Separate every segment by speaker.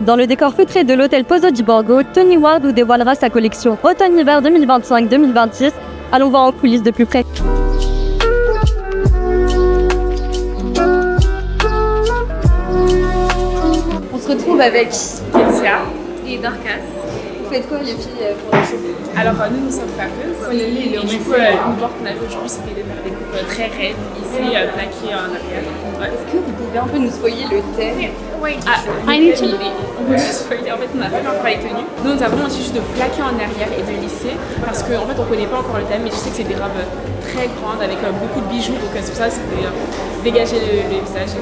Speaker 1: Dans le décor feutré de l'hôtel Pozo di Borgo, Tony Ward nous dévoilera sa collection automne-hiver 2025-2026. Allons voir en coulisses de plus près. On se retrouve avec
Speaker 2: Ketia et Dorcas.
Speaker 1: Vous faites quoi les filles pour la show?
Speaker 2: Alors nous sommes coiffeuses et du coup le board qu'on a fait aujourd'hui c'était de faire des coupes très raides ici plaquées en arrière. Ouais.
Speaker 1: Est-ce que vous pouvez un peu nous spoiler le thème?
Speaker 2: Oui. I need to. On peut nous spoiler. En fait on n'a pas encore les tenues. Nous on a vraiment essayé juste de plaquer en arrière et de lisser parce qu'en fait on connaît pas encore le thème mais je sais que c'est des robes très grandes avec beaucoup de bijoux donc c'est pour ça c'était dégager le visage.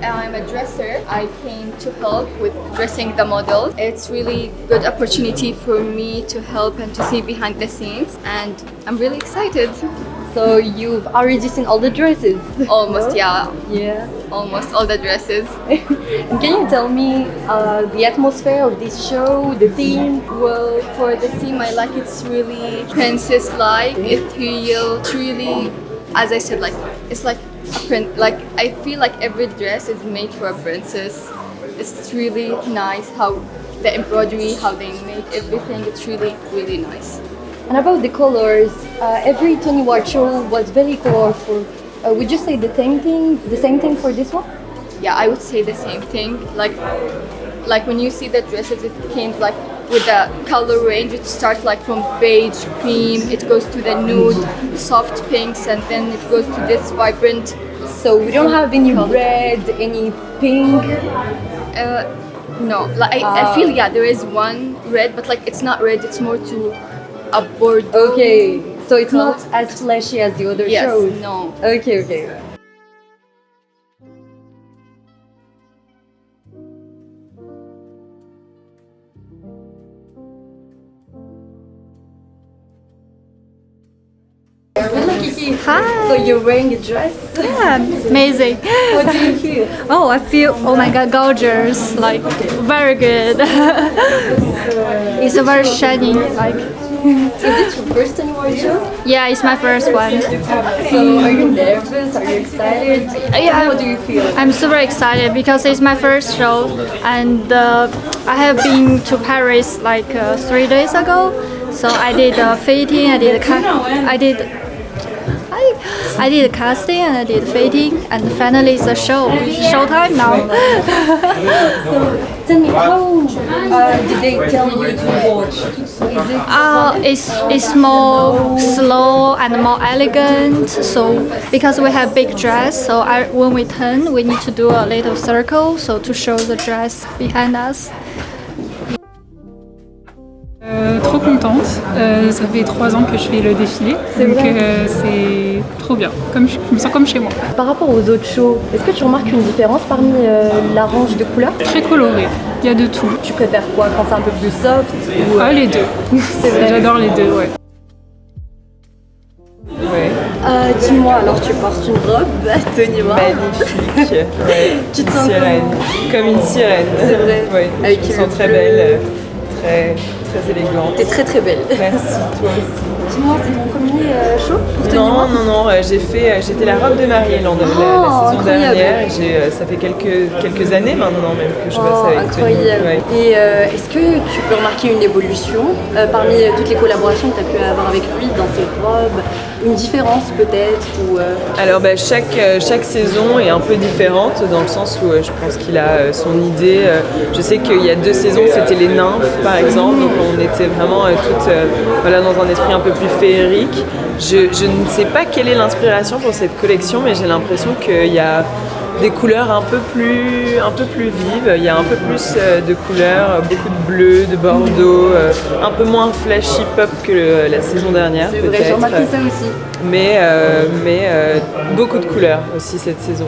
Speaker 3: I'm a dresser. I came to help with dressing the models. It's really good opportunity for me to help and to see behind the scenes, and I'm really excited.
Speaker 1: So you've already seen all the dresses?
Speaker 3: Almost, yeah.
Speaker 1: Yeah.
Speaker 3: Almost all the dresses.
Speaker 1: And can you tell me the atmosphere of this show, the theme?
Speaker 3: Well, for the theme, I like it's really princess-like, ethereal. It's really, as I said, like it's like a like I feel like every dress is made for a princess. It's really nice how the embroidery, how they made everything. It's really, really nice.
Speaker 1: And about the colors, every Tony Ward show was very colorful. Would you say the same thing for this one?
Speaker 3: Yeah, I would say the same thing. Like when you see the dresses, it came like with the color range. It starts like from beige, cream. It goes to the nude, soft pinks, and then it goes to this vibrant.
Speaker 1: So we don't have any red, any pink.
Speaker 3: No, like I feel there is one red, but like it's not red. It's more to a bordeaux.
Speaker 1: Okay, so it's not as flashy as the other shows.
Speaker 3: No.
Speaker 1: Okay. Hello Kiki.
Speaker 4: Hi.
Speaker 1: So you're wearing a dress?
Speaker 4: Yeah, amazing.
Speaker 1: What do you feel?
Speaker 4: Oh, I feel, oh my god, gorgeous. Like, very good. It's a very shiny, like.
Speaker 1: Is it your first Tony Ward show?
Speaker 4: Yeah, it's my first one.
Speaker 1: So are you nervous? Are you excited?
Speaker 4: Yeah,
Speaker 1: How do you feel?
Speaker 4: I'm super excited because it's my first show, and I have been to Paris like 3 days ago. So I did fitting, I did casting, and I did fitting, and finally it's a show. Showtime now.
Speaker 1: So tell me, how did they tell you to watch? Is it
Speaker 4: It's more slow and more elegant. So because we have big dress, so when we turn, we need to do a little circle, so to show the dress behind us.
Speaker 5: Trop contente, ça fait 3 ans que je fais le défilé, donc c'est trop bien, je me sens comme chez moi.
Speaker 1: Par rapport aux autres shows, est-ce que tu remarques une différence parmi la range de couleurs?
Speaker 5: Très coloré, il y a de tout.
Speaker 1: Tu préfères quoi, quand c'est un peu plus soft ou,
Speaker 5: Les deux,
Speaker 1: c'est vrai.
Speaker 5: j'adore les deux, ouais.
Speaker 1: Dis-moi, alors tu portes une robe à Tony Ward.
Speaker 6: Magnifique, ouais.
Speaker 1: Tu te
Speaker 6: Une
Speaker 1: sens
Speaker 6: sirène, comme une sirène.
Speaker 1: C'est vrai.
Speaker 6: Ouais,
Speaker 1: Avec
Speaker 6: je me
Speaker 1: le
Speaker 6: sens très
Speaker 1: bleu.
Speaker 6: belle, très élégante.
Speaker 1: T'es très très belle.
Speaker 6: Merci, toi aussi.
Speaker 1: Dis-moi, c'est ton premier show pour Tony Ward?
Speaker 6: Non, j'étais la robe de mariée la saison
Speaker 1: incroyable.
Speaker 6: dernière et ça fait quelques années maintenant même que je bosse avec Tony.
Speaker 1: Incroyable.
Speaker 6: Ouais.
Speaker 1: Et est-ce que tu peux remarquer une évolution parmi toutes les collaborations que tu as pu avoir avec lui dans cette robe? Une différence peut-être ou,
Speaker 6: Alors chaque saison est un peu différente dans le sens où je pense qu'il a son idée. Je sais qu'il y a 2 saisons, c'était les nymphes par exemple, donc on était vraiment toutes dans un esprit un peu plus féerique. Je ne sais pas quelle est l'inspiration pour cette collection, mais j'ai l'impression qu'il y a des couleurs un peu plus vives, il y a un peu plus de couleurs, beaucoup de bleu, de bordeaux, un peu moins flashy pop que la saison dernière
Speaker 1: c'est
Speaker 6: peut-être.
Speaker 1: vrai, j'ai remarqué ça aussi.
Speaker 6: Mais beaucoup de couleurs aussi cette saison.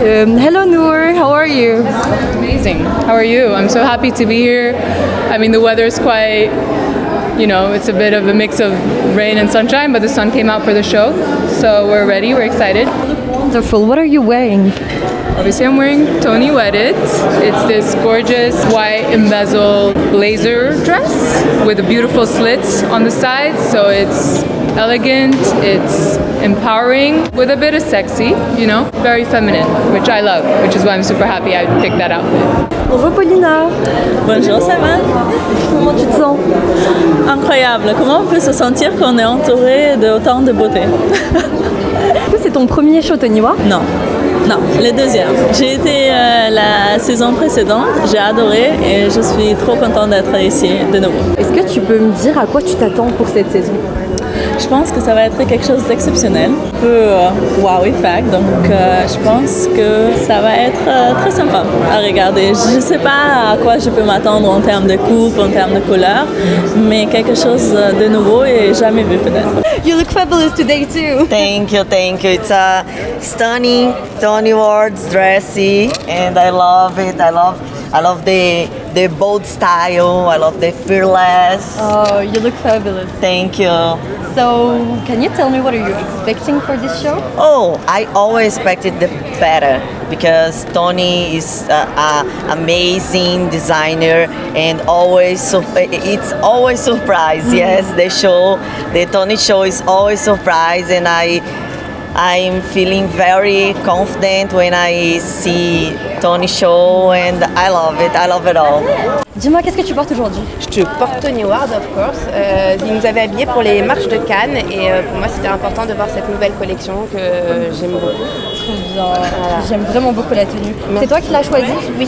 Speaker 1: Hello Noor, how are you?
Speaker 7: Amazing. How are you? I'm so happy to be here. I mean, the weather's quite you know, it's a bit of a mix of rain and sunshine, but the sun came out for the show. So we're ready, we're excited.
Speaker 1: Wonderful. What are you wearing?
Speaker 7: Obviously I'm wearing Tony Wedded. It's this gorgeous white embezzled blazer dress with beautiful slits on the sides. So it's elegant, it's empowering with a bit of sexy, you know, very feminine, which I love, which is why I'm super happy I picked that outfit.
Speaker 1: Bonjour Paulina.
Speaker 8: Bonjour, ça va?
Speaker 1: Comment tu te sens?
Speaker 8: Incroyable. Comment on peut se sentir qu'on est entouré d'autant de beauté?
Speaker 1: Est-ce que c'est ton premier show Toniwa?
Speaker 8: Non. Non, le deuxième. J'ai été la saison précédente, j'ai adoré et je suis trop contente d'être ici de nouveau.
Speaker 1: Est-ce que tu peux me dire à quoi tu t'attends pour cette saison?
Speaker 8: Je pense que ça va être quelque chose d'exceptionnel, un peu wow effect, donc je pense que ça va être très sympa à regarder. Je ne sais pas à quoi je peux m'attendre en termes de coupe, en termes de couleur, mais quelque chose de nouveau et jamais vu peut-être.
Speaker 1: You look fabulous today too.
Speaker 9: Thank you. It's a stunning Tony Awards dressy, and I love it. I love the bold style. I love the fearless.
Speaker 1: Oh, you look fabulous.
Speaker 9: Thank you.
Speaker 1: So, can you tell me what are you expecting for this show?
Speaker 9: Oh, I always expected the better because Tony is an amazing designer and it's always surprise. Yes, the Tony show is always surprise, and I'm feeling very confident when I see Tony show, and I love it all.
Speaker 1: Dis-moi, qu'est-ce que tu portes aujourd'hui?
Speaker 10: Je porte Tony Ward, of course. Ils nous avaient habillés pour les marches de Cannes et pour moi c'était important de voir cette nouvelle collection que j'aime beaucoup.
Speaker 1: Très bien. Voilà. J'aime vraiment beaucoup la tenue. C'est toi qui l'as choisie?
Speaker 10: Oui.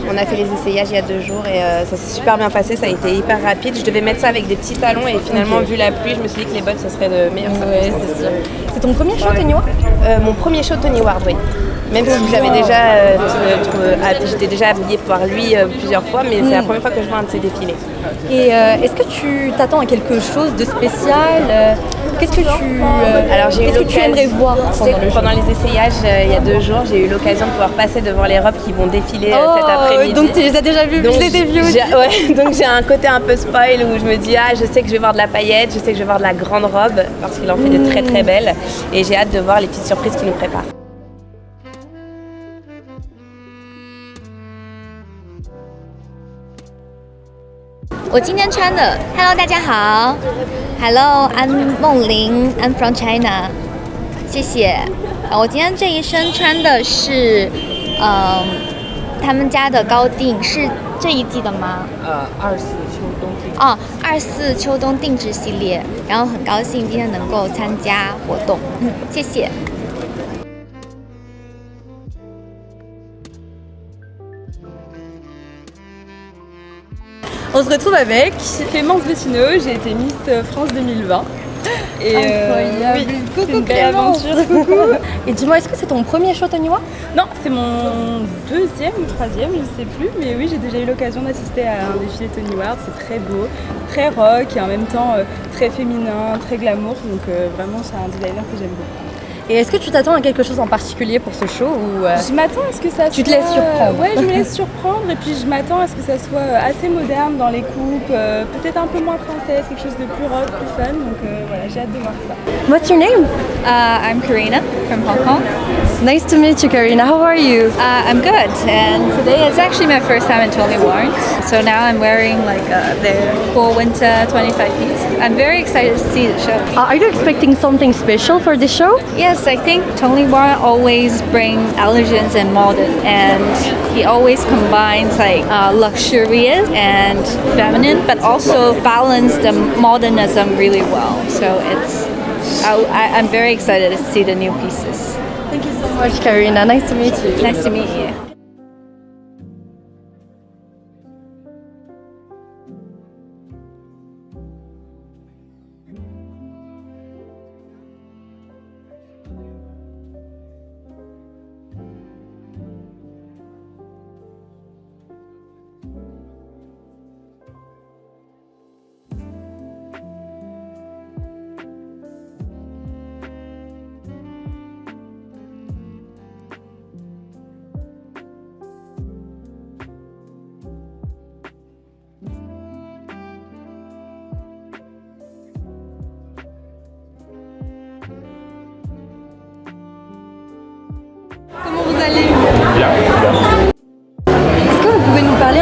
Speaker 10: On a fait les essayages il y a 2 jours et ça s'est super bien passé, ça a été hyper rapide. Je devais mettre ça avec des petits talons et finalement vu la pluie, je me suis dit que les bottes ça serait de meilleure
Speaker 1: Ouais, c'est sûr. C'est ton premier show Tony Ward?
Speaker 10: Mon premier show Tony Ward, oui. Même si j'avais déjà, j'étais déjà habillée par lui plusieurs fois, mais c'est la première fois que je vois un de ses défilés.
Speaker 1: Et est-ce que tu t'attends à quelque chose de spécial? Qu'est-ce que tu aimerais voir
Speaker 10: pendant les essayages il y a 2 jours, j'ai eu l'occasion de pouvoir passer devant les robes qui vont défiler cet après-midi.
Speaker 1: Donc tu les as déjà vues? Je les ai vues aussi.
Speaker 10: Ouais, donc j'ai un côté un peu spoil où je me dis je sais que je vais voir de la paillette, je sais que je vais voir de la grande robe parce qu'il en fait de très très belles et j'ai hâte de voir les petites surprises qu'il nous prépare.
Speaker 11: 我今天穿的 ，Hello 大家好 ，Hello I'm 梦玲 ，I'm from China， 谢谢。我今天这一身穿的是，他们家的高定，是这一季的吗
Speaker 6: 24秋冬定。
Speaker 11: 哦，24秋冬定制系列，然后很高兴今天能够参加活动，谢谢。
Speaker 12: On se retrouve avec Clémence Bettineau, j'ai été Miss France 2020. Et
Speaker 1: incroyable!
Speaker 12: Oui,
Speaker 1: coucou
Speaker 12: Clémence!
Speaker 1: Coucou. Et dis-moi, est-ce que c'est ton premier show Toniwa?
Speaker 12: Non, c'est mon 2e ou 3e, je ne sais plus, mais oui, j'ai déjà eu l'occasion d'assister à un défilé Tony Ward, c'est très beau, très rock et en même temps très féminin, très glamour, donc vraiment c'est un designer que j'aime beaucoup.
Speaker 1: Et est-ce que tu t'attends à quelque chose en particulier pour ce show ou
Speaker 12: Je m'attends à ce que ça soit...
Speaker 1: Tu te laisses surprendre?
Speaker 12: Ouais, je me laisse surprendre et puis je m'attends à ce que ça soit assez moderne dans les coupes, peut-être un peu moins princesse, quelque chose de plus rock, plus fun, donc voilà, j'ai hâte de voir ça.
Speaker 1: What's your name?
Speaker 13: I'm Karina from Hong Kong.
Speaker 1: Nice to meet you, Karina. How are you?
Speaker 13: I'm good, and today is actually my first time in Tony Ward. So now I'm wearing like their full winter 25 piece. I'm very excited to see the show.
Speaker 1: Are you expecting something special for this show?
Speaker 13: Yes, I think Tony Ward always brings elegance and modern, and he always combines like luxurious and feminine, but also balance the modernism really well. So I'm very excited to see the new pieces.
Speaker 1: Thank you so much, Karina. Nice to meet you.
Speaker 13: Nice to meet you.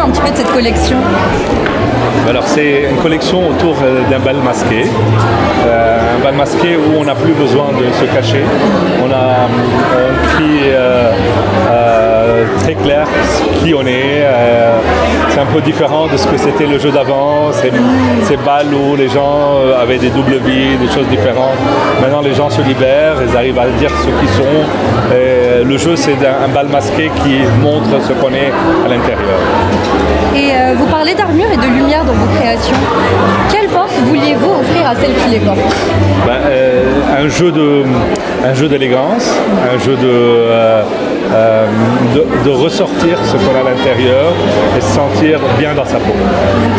Speaker 1: un petit peu de cette collection?
Speaker 14: Alors c'est une collection autour d'un bal masqué. Un bal masqué où on n'a plus besoin de se cacher. On crie très clair qui on est. C'est un peu différent de ce que c'était le jeu d'avant. Ces balles où les gens avaient des doubles vies, des choses différentes. Maintenant les gens se libèrent, ils arrivent à dire ce qu'ils sont. Et le jeu c'est un bal masqué qui montre ce qu'on est à l'intérieur.
Speaker 1: Et vous parlez d'armure et de lumière dans vos créations. Quelle force vouliez-vous offrir à celles qui les portent?
Speaker 14: Un jeu d'élégance, un jeu de ressortir ce qu'on a à l'intérieur et se sentir bien dans sa peau.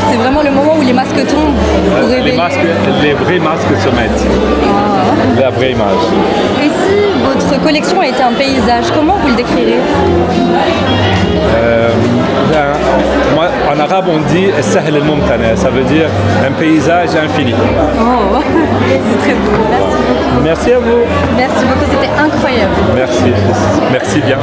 Speaker 1: C'est vraiment le moment où les masques tombent pour révéler...
Speaker 14: Les vrais masques se mettent. La vraie image.
Speaker 1: Et si votre collection était un paysage, comment vous le décrirez?
Speaker 14: Moi, en arabe on dit Sahl al-Mumtana, ça veut dire un paysage infini.
Speaker 1: Oh, c'est très beau. Merci beaucoup.
Speaker 14: Merci à vous.
Speaker 1: Merci beaucoup, c'était incroyable.
Speaker 14: Merci bien.